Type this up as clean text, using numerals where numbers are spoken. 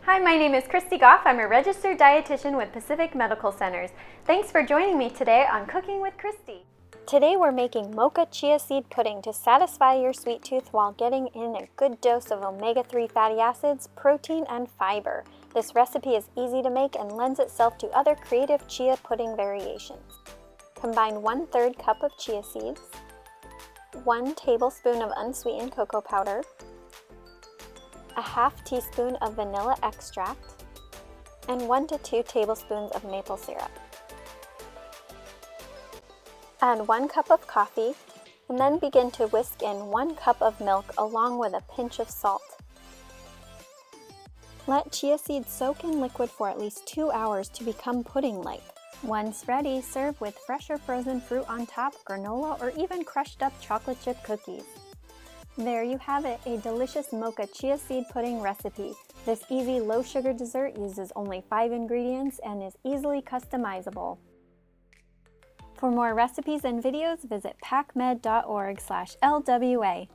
Hi, my name is Christy Goff. I'm a registered dietitian with Pacific Medical Centers. Thanks for joining me today on Cooking with Christy. Today we're making Mocha Chia seed pudding to satisfy your sweet tooth while getting in a good dose of omega-3 fatty acids, protein, and fiber. This recipe is easy to make and lends itself to other creative chia pudding variations. Combine 1/3 cup of chia seeds, 1 tablespoon of unsweetened cocoa powder, a half teaspoon of vanilla extract, and 1 to 2 tablespoons of maple syrup. Add 1 cup of coffee, and then begin to whisk in 1 cup of milk along with a pinch of salt. Let chia seeds soak in liquid for at least 2 hours to become pudding-like. Once ready, serve with fresh or frozen fruit on top, granola, or even crushed up chocolate chip cookies. There you have it, a delicious mocha chia seed pudding recipe. This easy low-sugar dessert uses only 5 ingredients and is easily customizable. For more recipes and videos, visit pacmed.org/LWA.